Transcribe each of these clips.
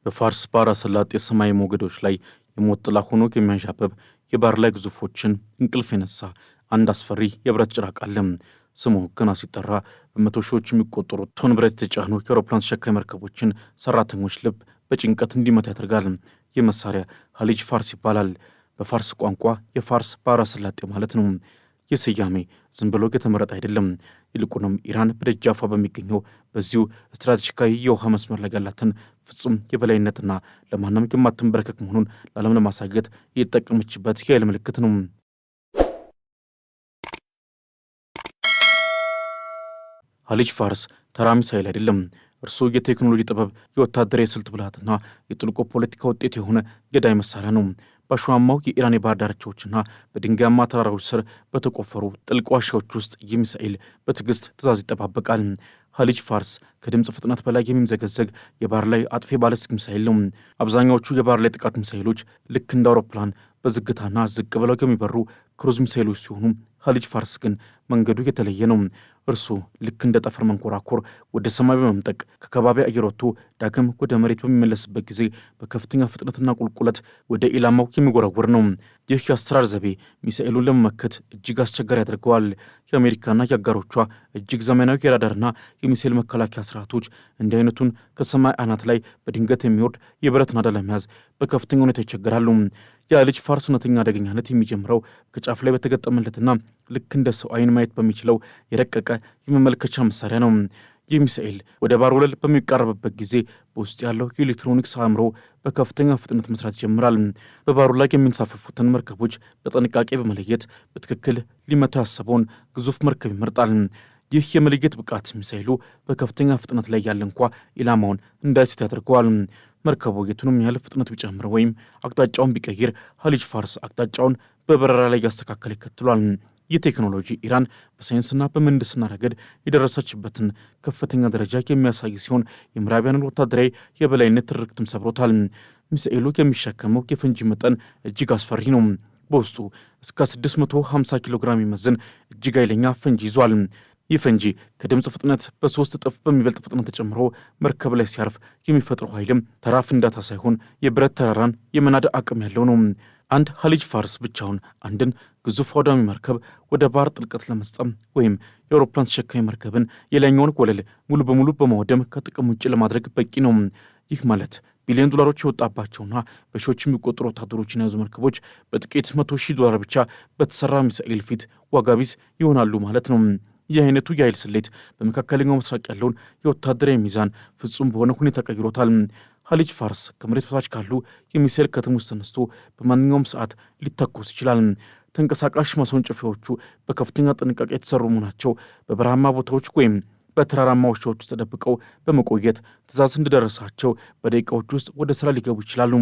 በፋርስ ባህረ ሰላጤ የሰማይ ሞገዶች ላይ የሞት ጥላ ሆኖ የሚያንዣብብ የባህር ላይ ግዙፎችን እንቅልፍ የነሳ አንድ አስፈሪ የብረት ጭራቅ አለ። ስሙ ገና ሲጠራ በመቶ ሺዎች የሚቆጠሩ ቶን ብረት የተጫኑ የአውሮፕላን ተሸካሚ መርከቦችን ሰራተኞች ልብ በጭንቀት እንዲመታ ያደርጋል። ይህ መሳሪያ ሀሊጅ ፋርስ ይባላል። በፋርስ ቋንቋ የፋርስ ባህረ ሰላጤ ማለት ነው። ይህ ስያሜ ዝም ብሎ የተመረጠ አይደለም። ይልቁንም ኢራን በደጃፏ በሚገኘው በዚሁ ስትራቴጂካዊ የውሃ መስመር ላይ ያላትን ፍጹም የበላይነትና ለማንም የማትንበረከክ መሆኑን ለዓለም ለማሳየት የተጠቀመችበት የኃይል ምልክት ነው። ሀሊጅ ፋርስ ተራ ሚሳኤል አይደለም። እርሱ የቴክኖሎጂ ጥበብ፣ የወታደራዊ ስልት ብልሃትና የጥልቁ ፖለቲካ ውጤት የሆነ ገዳይ መሳሪያ ነው። በአሸዋማው የኢራን የባህር ዳርቻዎችና በድንጋያማ ተራራዎች ስር በተቆፈሩ ጥልቅ ዋሻዎች ውስጥ ይህ ሚሳኤል በትዕግስት ትዕዛዝ ይጠባበቃል። ሀሊጅ ፋርስ ከድምፅ ፍጥነት በላይ የሚምዘገዘግ የባህር ላይ አጥፊ ባለስቲክ ሚሳኤል ነው። አብዛኛዎቹ የባህር ላይ ጥቃት ሚሳኤሎች ልክ እንደ አውሮፕላን በዝግታና ዝቅ ብለው የሚበሩ ክሩዝ ሚሳኤሎች ሲሆኑ ሀሊጅ ፋርስ ግን መንገዱ የተለየ ነው። እርሱ ልክ እንደ ጠፈር መንኮራኮር ወደ ሰማይ በመምጠቅ ከከባቢ አየር ወጥቶ ዳግም ወደ መሬት በሚመለስበት ጊዜ በከፍተኛ ፍጥነትና ቁልቁለት ወደ ኢላማው የሚጎረውር ነው። ይህ የአሰራር ዘቤ ሚሳኤሉን ለመመከት እጅግ አስቸጋሪ ያደርገዋል። የአሜሪካና የአጋሮቿ እጅግ ዘመናዊ የራዳርና የሚሳኤል መከላከያ ስርዓቶች እንዲህ አይነቱን ከሰማይ አናት ላይ በድንገት የሚወርድ የብረት ናዳ ለመያዝ በከፍተኛ ሁኔታ ይቸገራሉ። የሀሊጅ ፋርስ እውነተኛ አደገኛነት የሚጀምረው ከጫፍ ላይ በተገጠመለትና ልክ እንደ ሰው አይን ማየት በሚችለው የረቀቀ የመመልከቻ መሳሪያ ነው። ይህ ሚሳኤል ወደ ባህር ወለል በሚቃረብበት ጊዜ በውስጥ ያለው የኤሌክትሮኒክስ አእምሮ በከፍተኛ ፍጥነት መስራት ይጀምራል። በባህሩ ላይ የሚንሳፈፉትን መርከቦች በጥንቃቄ በመለየት በትክክል ሊመታው ያሰበውን ግዙፍ መርከብ ይመርጣል። ይህ የመለየት ብቃት ሚሳኤሉ በከፍተኛ ፍጥነት ላይ ያለ እንኳ ኢላማውን እንዳይስት ያደርገዋል። መርከቡ የቱንም ያህል ፍጥነት ቢጨምር ወይም አቅጣጫውን ቢቀይር ሀሊጅ ፋርስ አቅጣጫውን በበረራ ላይ ያስተካከል ይከትሏል። ይህ ቴክኖሎጂ ኢራን በሳይንስና በምህንድስና ረገድ የደረሰችበትን ከፍተኛ ደረጃ የሚያሳይ ሲሆን የምዕራባውያንን ወታደራዊ የበላይነት ትርክትም ሰብሮታል። ሚሳኤሉ የሚሸከመው የፈንጂ መጠን እጅግ አስፈሪ ነው። በውስጡ እስከ 650 ኪሎ ግራም የሚመዝን እጅግ ኃይለኛ ፈንጂ ይዟል። ይህ ፈንጂ ከድምፅ ፍጥነት በ3 እጥፍ በሚበልጥ ፍጥነት ተጨምሮ መርከብ ላይ ሲያርፍ የሚፈጥረው ኃይልም ተራ ፍንዳታ ሳይሆን የብረት ተራራን የመናድ አቅም ያለው ነው። አንድ ሀሊጅ ፋርስ ብቻውን አንድን ግዙፍ አውዳሚ መርከብ ወደ ባህር ጥልቀት ለመስጠም ወይም የአውሮፕላን ተሸካሚ መርከብን የላይኛውን ወለል ሙሉ በሙሉ በማውደም ከጥቅም ውጭ ለማድረግ በቂ ነው። ይህ ማለት ቢሊዮን ዶላሮች የወጣባቸውና በሺዎች የሚቆጠሩ ወታደሮችን የያዙ መርከቦች በጥቂት $100,000 ብቻ በተሰራ ሚሳኤል ፊት ዋጋ ቢስ ይሆናሉ ማለት ነው። ይህ አይነቱ የኃይል ስሌት በመካከለኛው ምስራቅ ያለውን የወታደራዊ ሚዛን ፍጹም በሆነ ሁኔታ ቀይሮታል። ሀሊጅ ፋርስ ከመሬት በታች ካሉ የሚሳኤል ከተሞች ተነስቶ በማንኛውም ሰዓት ሊተኮስ ይችላል። ተንቀሳቃሽ ማስወንጨፊያዎቹ በከፍተኛ ጥንቃቄ የተሰሩ መሆናቸው በበረሃማ ቦታዎች ወይም በተራራማ ዋሻዎች ውስጥ ተደብቀው በመቆየት ትዕዛዝ እንደደረሳቸው በደቂቃዎች ውስጥ ወደ ስራ ሊገቡ ይችላሉ።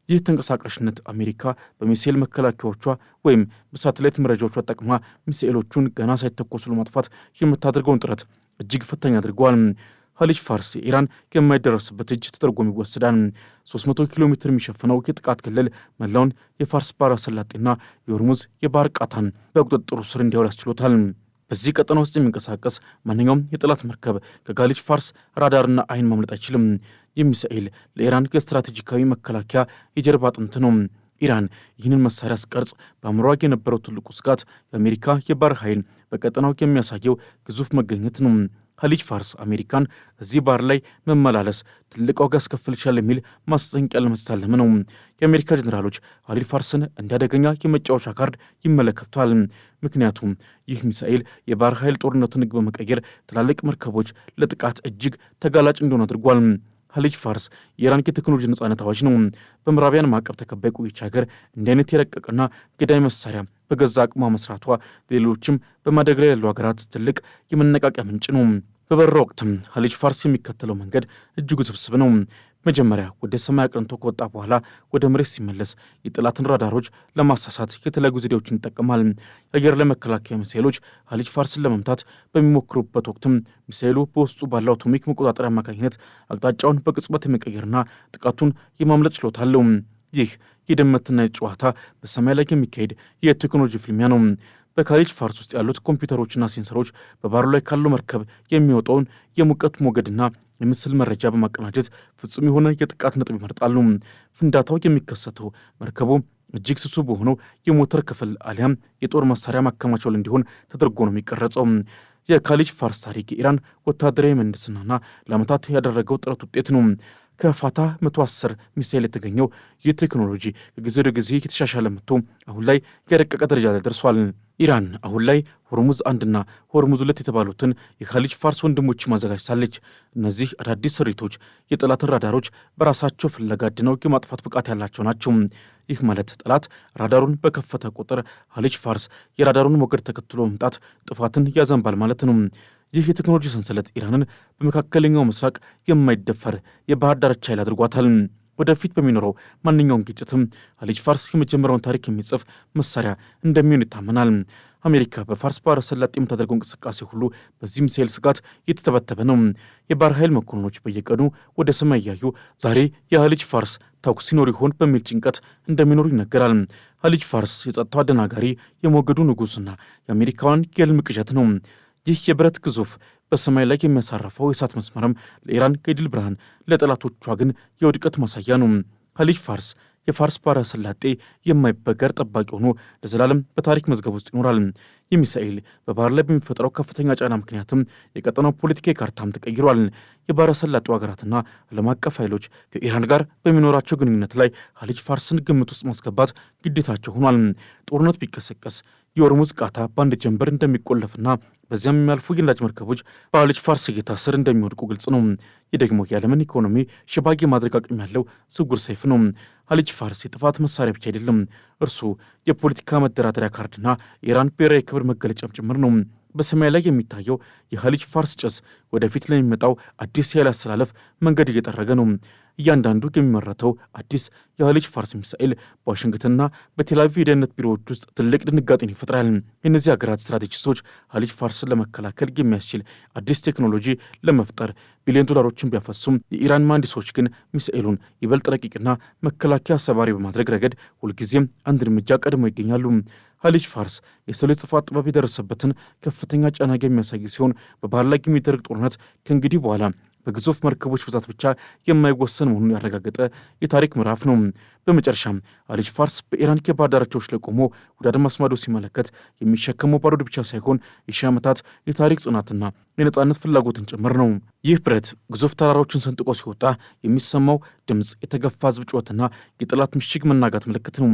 ይህ ተንቀሳቃሽነት አሜሪካ በሚሳኤል መከላከያዎቿ ወይም በሳተላይት መረጃዎቿ ጠቅማ ሚሳኤሎቹን ገና ሳይተኮሱ ለማጥፋት የምታደርገውን ጥረት እጅግ ፈታኝ አድርገዋል። ሀሊጅ ፋርስ ኢራን የማይደረስበት እጅ ተደርጎም ይወሰዳል። 300 ኪሎ ሜትር የሚሸፍነው የጥቃት ክልል መላውን የፋርስ ባህረ ሰላጤና የሆርሙዝ የባህር ቃታን በቁጥጥሩ ስር እንዲያውል ያስችሎታል። በዚህ ቀጠና ውስጥ የሚንቀሳቀስ ማንኛውም የጠላት መርከብ ከሀሊጅ ፋርስ ራዳርና አይን ማምለጥ አይችልም። ይህ ሚሳኤል ለኢራን የስትራቴጂካዊ መከላከያ የጀርባ አጥንት ነው። ኢራን ይህንን መሳሪያ ስቀርጽ በአእምሯ የነበረው ትልቁ ስጋት የአሜሪካ የባህር ኃይል በቀጠናው የሚያሳየው ግዙፍ መገኘት ነው። ሀሊጅ ፋርስ አሜሪካን እዚህ ባህር ላይ መመላለስ ትልቅ ዋጋ ያስከፍል ይችላል የሚል ማስጠንቀቂያ ለመስታለም ነው። የአሜሪካ ጀኔራሎች ሀሊጅ ፋርስን እንዲያደገኛ የመጫወቻ ካርድ ይመለከቷል። ምክንያቱም ይህ ሚሳኤል የባህር ኃይል ጦርነቱን ሕግ በመቀየር ትላልቅ መርከቦች ለጥቃት እጅግ ተጋላጭ እንዲሆኑ አድርጓል። ሀሊጅ ፋርስ የኢራን የቴክኖሎጂ ነጻነት አዋጅ ነው። በምዕራቢያን ማዕቀብ ተከባይ ቆየች ሀገር እንዲህ አይነት የረቀቀና ገዳይ መሳሪያ በገዛ አቅሟ መስራቷ ሌሎችም በማደግ ላይ ያሉ ሀገራት ትልቅ የመነቃቂያ ምንጭ ነው። በበረራ ወቅትም ሀሊጅ ፋርስ የሚከተለው መንገድ እጅግ ውስብስብ ነው። መጀመሪያ ወደ ሰማይ አቅንቶ ከወጣ በኋላ ወደ መሬት ሲመለስ የጠላትን ራዳሮች ለማሳሳት የተለያዩ ዘዴዎችን ይጠቀማል። የአየር ላይ መከላከያ ሚሳኤሎች ሀሊጅ ፋርስን ለመምታት በሚሞክሩበት ወቅትም ሚሳኤሉ በውስጡ ባለው አቶሚክ መቆጣጠሪያ አማካኝነት አቅጣጫውን በቅጽበት የመቀየርና ጥቃቱን የማምለጥ ችሎታ አለው። ይህ የድመትና ጨዋታ በሰማይ ላይ የሚካሄድ የቴክኖሎጂ ፍልሚያ ነው። በሀሊጅ ፋርስ ውስጥ ያሉት ኮምፒውተሮችና ሴንሰሮች በባህሩ ላይ ካለው መርከብ የሚወጣውን የሙቀት ሞገድና የምስል መረጃ በማቀናጀት ፍጹም የሆነ የጥቃት ነጥብ ይመርጣሉ። ፍንዳታው የሚከሰተው መርከቡ እጅግ ስሱ በሆነው የሞተር ክፍል አሊያም የጦር መሳሪያ ማከማቻው ላይ እንዲሆን ተደርጎ ነው የሚቀረጸው። የካሊጅ ፋርስ ታሪክ የኢራን ወታደራዊ ምህንድስናና ለዓመታት ያደረገው ጥረት ውጤት ነው። ከፋታህ 110 ሚሳኤል የተገኘው ይህ ቴክኖሎጂ ከጊዜ ወደ ጊዜ የተሻሻለ መጥቶ አሁን ላይ የረቀቀ ደረጃ ላይ ደርሷል። ኢራን አሁን ላይ ሆርሙዝ 1ና ሆርሙዝ 2 የተባሉትን የካሊጅ ፋርስ ወንድሞች ማዘጋጅታለች። እነዚህ አዳዲስ ስሪቶች የጠላትን ራዳሮች በራሳቸው ፍለጋ ድነው የማጥፋት ብቃት ያላቸው ናቸው። ይህ ማለት ጠላት ራዳሩን በከፈተ ቁጥር ካሊጅ ፋርስ የራዳሩን ሞገድ ተከትሎ መምጣት ጥፋትን ያዘንባል ማለት ነው። ይህ የቴክኖሎጂ ሰንሰለት ኢራንን በመካከለኛው ምስራቅ የማይደፈር የባህር ዳርቻ ኃይል አድርጓታል። ወደፊት በሚኖረው ማንኛውም ግጭትም ካሊጅ ፋርስ የመጀመሪያውን ታሪክ የሚጽፍ መሳሪያ እንደሚሆን ይታመናል። አሜሪካ በፋርስ ባህረ ሰላጤ የምታደርገው እንቅስቃሴ ሁሉ በዚህ ሚሳኤል ስጋት የተተበተበ ነው። የባህር ኃይል መኮንኖች በየቀኑ ወደ ሰማይ እያዩ ዛሬ የካሊጅ ፋርስ ተኩስ ሲኖር ይሆን በሚል ጭንቀት እንደሚኖሩ ይነገራል። ካሊጅ ፋርስ የጸጥታው አደናጋሪ የሞገዱ ንጉሥና የአሜሪካውያን የሕልም ቅዠት ነው። ይህ የብረት ግዙፍ በሰማይ ላይ የሚያሳርፈው የእሳት መስመርም ለኢራን የድል ብርሃን፣ ለጠላቶቿ ግን የውድቀት ማሳያ ነው። ካሊጅ ፋርስ የፋርስ ባህረ ሰላጤ የማይበገር ጠባቂ ሆኖ ለዘላለም በታሪክ መዝገብ ውስጥ ይኖራል። ይህ ሚሳኤል በባህር ላይ በሚፈጥረው ከፍተኛ ጫና ምክንያትም የቀጠናው ፖለቲካዊ ካርታም ተቀይሯል። የባህረ ሰላጤው ሀገራትና ዓለም አቀፍ ኃይሎች ከኢራን ጋር በሚኖራቸው ግንኙነት ላይ ካሊጅ ፋርስን ግምት ውስጥ ማስገባት ግዴታቸው ሆኗል። ጦርነት ቢቀሰቀስ የሆርሙዝ ቃታ በአንድ ጀንበር እንደሚቆለፍና በዚያም የሚያልፉ የነዳጅ መርከቦች በካሊጅ ፋርስ እይታ ስር እንደሚወድቁ ግልጽ ነው። ይህ ደግሞ የዓለምን ኢኮኖሚ ሽባግ የማድረግ አቅም ያለው ስውር ሰይፍ ነው። ካሊጅ ፋርስ የጥፋት መሳሪያ ብቻ አይደለም፣ እርሱ የፖለቲካ መደራደሪያ ካርድና የኢራን ብሔራዊ ክብር መገለጫም ጭምር ነው። በሰማይ ላይ የሚታየው የካሊጅ ፋርስ ጭስ ወደፊት ለሚመጣው አዲስ የኃይል አስተላለፍ መንገድ እየጠረገ ነው። እያንዳንዱ የሚመረተው አዲስ የካሊጅ ፋርስ ሚሳኤል በዋሽንግተንና በቴልአቪቭ የደህንነት ቢሮዎች ውስጥ ትልቅ ድንጋጤን ይፈጥራል። የእነዚህ ሀገራት ስትራቴጂስቶች ካሊጅ ፋርስን ለመከላከል የሚያስችል አዲስ ቴክኖሎጂ ለመፍጠር ቢሊዮን ዶላሮችን ቢያፈሱም የኢራን መሐንዲሶች ግን ሚሳኤሉን ይበልጥ ረቂቅና መከላከያ ሰባሪ በማድረግ ረገድ ሁልጊዜም አንድ እርምጃ ቀድሞ ይገኛሉ። ካሊጅ ፋርስ የሰው ልጅ ጽፋት ጥበብ የደረሰበትን ከፍተኛ ጫና የሚያሳይ ሲሆን በባህር ላይ የሚደረግ ጦርነት ከእንግዲህ በኋላ በግዙፍ መርከቦች ብዛት ብቻ የማይወሰን መሆኑን ያረጋገጠ የታሪክ ምዕራፍ ነው። በመጨረሻም ካሊጅ ፋርስ በኢራን የባህር ዳርቻዎች ላይ ቆሞ ወደ አድማስ ማዶ ሲመለከት የሚሸከመው ባሩድ ብቻ ሳይሆን የሺህ ዓመታት የታሪክ ጽናትና የነጻነት ፍላጎትን ጭምር ነው። ይህ ብረት ግዙፍ ተራራዎችን ሰንጥቆ ሲወጣ የሚሰማው ድምፅ የተገፋ ሕዝብ ጩኸትና የጠላት ምሽግ መናጋት ምልክት ነው።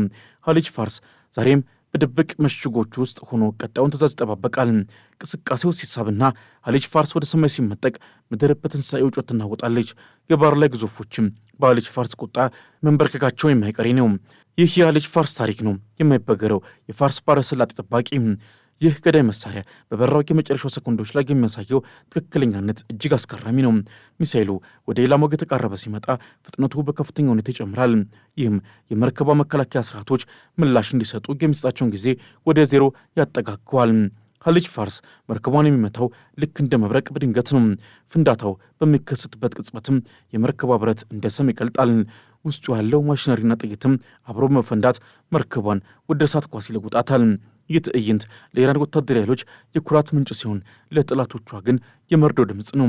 ካሊጅ ፋርስ ዛሬም በድብቅ ምሽጎች ውስጥ ሆኖ ቀጣዩን ትዕዛዝ ይጠባበቃል። እንቅስቃሴው ሲሳብና ካሊጅ ፋርስ ወደ ሰማይ ሲመጠቅ ምድር በትንሣኤው ጩኸት ትናወጣለች። የባህር ላይ ግዙፎችም በካሊጅ ፋርስ ቁጣ መንበርከካቸው የማይቀሬ ነው። ይህ የካሊጅ ፋርስ ታሪክ ነው፣ የማይበገረው የፋርስ ባህረ ሰላጤ ጠባቂ። ይህ ገዳይ መሳሪያ በበራው የመጨረሻው ሰኮንዶች ላይ የሚያሳየው ትክክለኛነት እጅግ አስገራሚ ነው። ሚሳኤሉ ወደ ኢላማው የተቃረበ ሲመጣ ፍጥነቱ በከፍተኛ ሁኔታ ይጨምራል። ይህም የመርከቧ መከላከያ ስርዓቶች ምላሽ እንዲሰጡ የሚሰጣቸውን ጊዜ ወደ ዜሮ ያጠጋገዋል። ካሊጅ ፋርስ መርከቧን የሚመታው ልክ እንደ መብረቅ በድንገት ነው። ፍንዳታው በሚከሰትበት ቅጽበትም የመርከቧ ብረት እንደ ሰም ይቀልጣል። ውስጡ ያለው ማሽነሪና ጥይትም አብሮ በመፈንዳት መርከቧን ወደ እሳት ኳስ ይለውጣታል። ይህ ትዕይንት ለኢራን ወታደራዊ ኃይሎች የኩራት ምንጭ ሲሆን ለጠላቶቿ ግን የመርዶ ድምፅ ነው።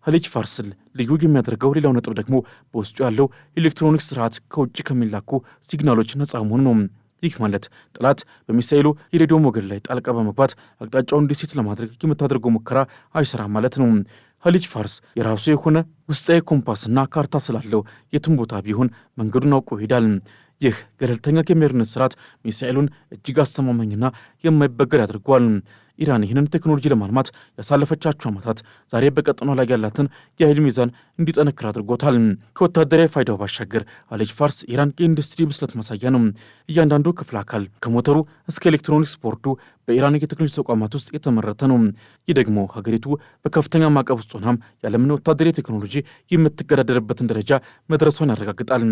ካሊጅ ፋርስን ልዩ የሚያደርገው ሌላው ነጥብ ደግሞ በውስጡ ያለው ኤሌክትሮኒክስ ስርዓት ከውጭ ከሚላኩ ሲግናሎች ነፃ መሆኑ ነው። ይህ ማለት ጠላት በሚሳኤሉ የሬዲዮ ሞገድ ላይ ጣልቃ በመግባት አቅጣጫውን እንዲስት ለማድረግ የምታደርገው ሙከራ አይሰራም ማለት ነው። ካሊጅ ፋርስ የራሱ የሆነ ውስጣዊ ኮምፓስና ካርታ ስላለው የትም ቦታ ቢሆን መንገዱን አውቆ ይሄዳል። ይህ ገለልተኛ የመሪነት ስርዓት ሚሳኤሉን እጅግ አስተማማኝና የማይበገር ያደርገዋል። ኢራን ይህንን ቴክኖሎጂ ለማልማት ያሳለፈቻቸው ዓመታት ዛሬ በቀጠናው ላይ ያላትን የኃይል ሚዛን እንዲጠነክር አድርጎታል። ከወታደራዊ ፋይዳው ባሻገር ካሊጅ ፋርስ ኢራን የኢንዱስትሪ ብስለት ማሳያ ነው። እያንዳንዱ ክፍለ አካል ከሞተሩ እስከ ኤሌክትሮኒክስ ቦርዱ በኢራን የቴክኖሎጂ ተቋማት ውስጥ የተመረተ ነው። ይህ ደግሞ ሀገሪቱ በከፍተኛ ማዕቀብ ውስጥ ሆናም ያለምን ወታደራዊ ቴክኖሎጂ የምትገዳደርበትን ደረጃ መድረሷን ያረጋግጣል።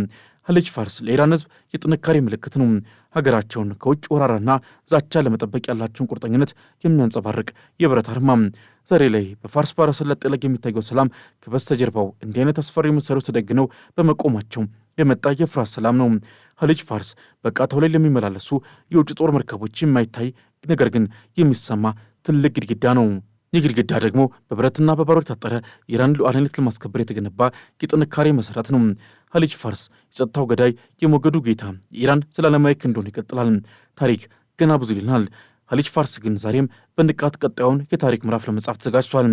ካሊጅ ፋርስ ለኢራን ሕዝብ የጥንካሬ ምልክት ነው። ሀገራቸውን ከውጭ ወራራና ዛቻ ለመጠበቅ ያላቸውን ቁርጠኝነት የሚያንጸባርቅ የብረት አርማ። ዛሬ ላይ በፋርስ ባህረ ሰላጤ ላይ የሚታየው ሰላም ከበስተጀርባው እንዲህ አይነት አስፈሪ መሳሪያዎች ተደግነው በመቆማቸው የመጣ የፍርሃት ሰላም ነው። ካሊጅ ፋርስ በቃታው ላይ ለሚመላለሱ የውጭ ጦር መርከቦች የማይታይ ነገር ግን የሚሰማ ትልቅ ግድግዳ ነው። ይህ ግድግዳ ደግሞ በብረትና በባሩድ የታጠረ የኢራን ሉዓላዊነት ለማስከበር የተገነባ የጥንካሬ መሰረት ነው። ኻሊጅ ፋርስ የጸጥታው ገዳይ፣ የሞገዱ ጌታ፣ የኢራን ዘላለማዊ ክንድ ሆኖ ይቀጥላል። ታሪክ ገና ብዙ ይልናል። ኻሊጅ ፋርስ ግን ዛሬም በንቃት ቀጣዩን የታሪክ ምዕራፍ ለመጻፍ ተዘጋጅቷል።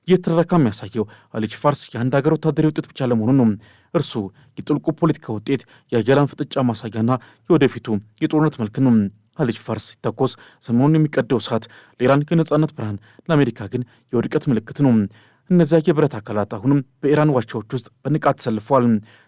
ይህ ትረካ የሚያሳየው ኻሊጅ ፋርስ የአንድ ሀገር ወታደራዊ ውጤት ብቻ ለመሆኑን ነው። እርሱ የጥልቁ ፖለቲካ ውጤት፣ የአያላን ፍጥጫ ማሳያና የወደፊቱ የጦርነት መልክ ነው። ኻሊጅ ፋርስ ሲተኮስ ሰሞኑን የሚቀደው እሳት ለኢራን የነጻነት ብርሃን፣ ለአሜሪካ ግን የውድቀት ምልክት ነው። እነዚያ የብረት አካላት አሁንም በኢራን ዋሻዎች ውስጥ በንቃት ተሰልፈዋል።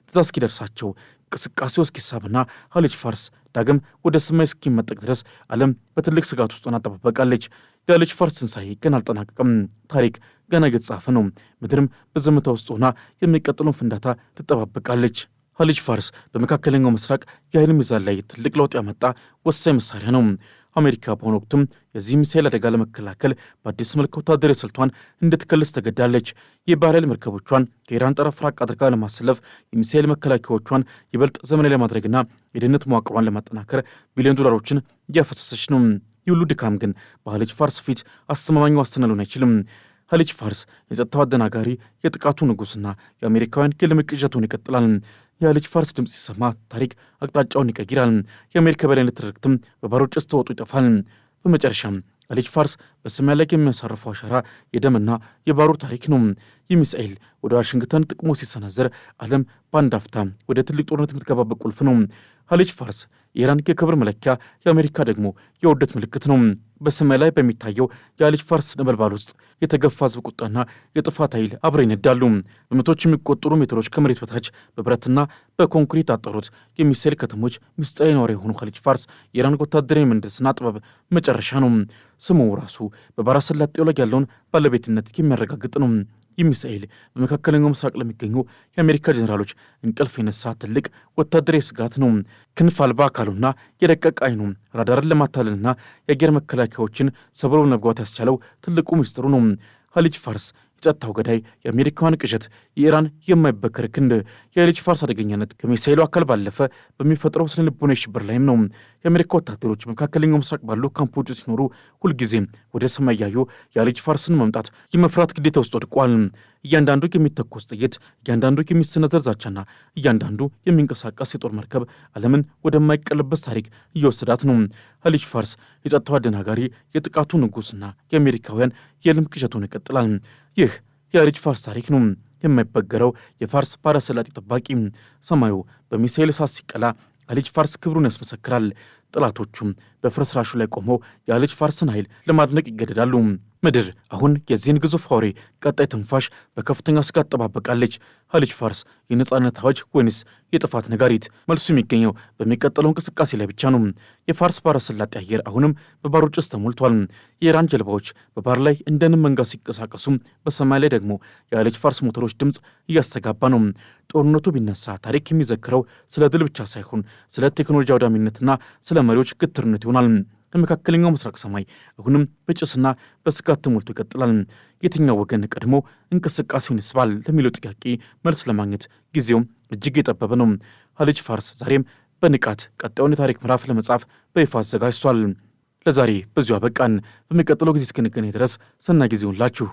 ትዕዛዝ እስኪደርሳቸው እንቅስቃሴው እስኪሳብና ኻሊጅ ፋርስ ዳግም ወደ ሰማይ እስኪመጠቅ ድረስ ዓለም በትልቅ ስጋት ውስጥ ሆና ትጠባበቃለች። የኻሊጅ ፋርስ ትንሣኤ ገና አልጠናቀቀም። ታሪክ ገና እየተጻፈ ነው። ምድርም በዝምታ ውስጥ ሆና የሚቀጥለውን ፍንዳታ ትጠባበቃለች። ኻሊጅ ፋርስ በመካከለኛው ምስራቅ የኃይል ሚዛን ላይ ትልቅ ለውጥ ያመጣ ወሳኝ መሳሪያ ነው። አሜሪካ በአሁኑ ወቅትም የዚህ ሚሳኤል አደጋ ለመከላከል በአዲስ መልክ ወታደራዊ ስልቷን እንድትከልስ ተገዳለች። የባህር ኃይል መርከቦቿን ከኢራን ጠረፍ ራቅ አድርጋ ለማሰለፍ፣ የሚሳኤል መከላከያዎቿን ይበልጥ ዘመናዊ ለማድረግና የደህንነት መዋቅሯን ለማጠናከር ቢሊዮን ዶላሮችን እያፈሰሰች ነው። ይህ ሁሉ ድካም ግን በኻሊጅ ፋርስ ፊት አስተማማኝ ዋስትና ሊሆን አይችልም። ኻሊጅ ፋርስ የጸጥታው አደናጋሪ፣ የጥቃቱ ንጉሥና የአሜሪካውያን የልምቅ ቅዠቱን ይቀጥላል። የኻሊጅ ፋርስ ድምፅ ሲሰማ ታሪክ አቅጣጫውን ይቀይራል። የአሜሪካ በላይነት ትርክትም በባሩድ ጭስ ተወጡ ይጠፋል። በመጨረሻም ኻሊጅ ፋርስ በሰማይ ላይ የሚያሳርፈው አሻራ የደምና የባሩድ ታሪክ ነው። ይህ ሚሳኤል ወደ ዋሽንግተን ጥቅሞ ሲሰነዘር ዓለም በአንድ አፍታ ወደ ትልቅ ጦርነት የምትገባበት ቁልፍ ነው። ኻሊጅ ፋርስ የኢራን የክብር መለኪያ፣ የአሜሪካ ደግሞ የውርደት ምልክት ነው። በሰማይ ላይ በሚታየው የኻሊጅ ፋርስ ነበልባል ውስጥ የተገፋ ሕዝብ ቁጣና የጥፋት ኃይል አብረው ይነዳሉ። በመቶዎች የሚቆጠሩ ሜትሮች ከመሬት በታች በብረትና በኮንክሪት ያጠሩት የሚሳኤል ከተሞች ምስጢራዊ ነዋሪ የሆኑ ኻሊጅ ፋርስ የኢራን ወታደራዊ ምህንድስና ጥበብ መጨረሻ ነው። ስሙ ራሱ በባሕረ ሰላጤው ላይ ያለውን ባለቤትነት የሚያረጋግጥ ነው። ይህ ሚሳኤል በመካከለኛው ምስራቅ ለሚገኙ የአሜሪካ ጀኔራሎች እንቅልፍ የነሳ ትልቅ ወታደራዊ ስጋት ነው። ክንፍ አልባ አካሉና የደቀቀ አይኑ ራዳርን ለማታለልና የአየር መከላከያዎችን ሰብሮ መግባት ያስቻለው ትልቁ ምስጢሩ ነው። ኻሊጅ ፋርስ የጸጥታው ገዳይ፣ የአሜሪካውያን ቅዠት፣ የኢራን የማይበከር ክንድ። የኻሊጅ ፋርስ አደገኛነት ከሚሳኤሉ አካል ባለፈ በሚፈጥረው ስነ ልቦናዊ ሽብር ላይም ነው። የአሜሪካ ወታደሮች በመካከለኛው ምስራቅ ባሉ ካምፖች ሲኖሩ ሁልጊዜም ወደ ሰማይ ያዩ የኻሊጅ ፋርስን መምጣት የመፍራት ግዴታ ውስጥ ወድቋል። እያንዳንዱ የሚተኮስ ጥይት፣ እያንዳንዱ የሚሰነዘር ዛቻና እያንዳንዱ የሚንቀሳቀስ የጦር መርከብ ዓለምን ወደማይቀለበስ ታሪክ እየወሰዳት ነው። ኻሊጅ ፋርስ የጸጥታው አደናጋሪ፣ የጥቃቱ ንጉሥና የአሜሪካውያን የሕልም ቅዠቱን ይቀጥላል። ይህ የኻሊጅ ፋርስ ታሪክ ነው። የማይበገረው የፋርስ ባሕረ ሰላጤ ጠባቂ። ሰማዩ በሚሳኤል እሳት ሲቀላ ኻሊጅ ፋርስ ክብሩን ያስመሰክራል። ጠላቶቹም በፍርስራሹ ላይ ቆመው የኻሊጅ ፋርስን ኃይል ለማድነቅ ይገደዳሉ። ምድር አሁን የዚህን ግዙፍ አውሬ ቀጣይ ትንፋሽ በከፍተኛ ስጋት ትጠባበቃለች። ኻሊጅ ፋርስ የነጻነት አዋጅ ወይንስ የጥፋት ነጋሪት? መልሱ የሚገኘው በሚቀጥለው እንቅስቃሴ ላይ ብቻ ነው። የፋርስ ባሕረ ሰላጤ አየር አሁንም በባሩድ ጭስ ተሞልቷል። የኢራን ጀልባዎች በባህር ላይ እንደ ንብ መንጋ ሲንቀሳቀሱ፣ በሰማይ ላይ ደግሞ የኻሊጅ ፋርስ ሞተሮች ድምፅ እያስተጋባ ነው። ጦርነቱ ቢነሳ ታሪክ የሚዘክረው ስለ ድል ብቻ ሳይሆን ስለ ቴክኖሎጂ አውዳሚነትና ስለ መሪዎች ግትርነት ይሆናል። የመካከለኛው ምስራቅ ሰማይ አሁንም በጭስና በስጋት ተሞልቶ ይቀጥላል። የትኛው ወገን ቀድሞ እንቅስቃሴውን ይስባል ለሚለው ጥያቄ መልስ ለማግኘት ጊዜውም እጅግ የጠበበ ነው። ኻሊጅ ፋርስ ዛሬም በንቃት ቀጣዩን የታሪክ ምዕራፍ ለመጻፍ በይፋ አዘጋጅቷል። ለዛሬ በዚሁ አበቃን። በሚቀጥለው ጊዜ እስክንገናኝ ድረስ ሰናይ ጊዜ ይሁንላችሁ።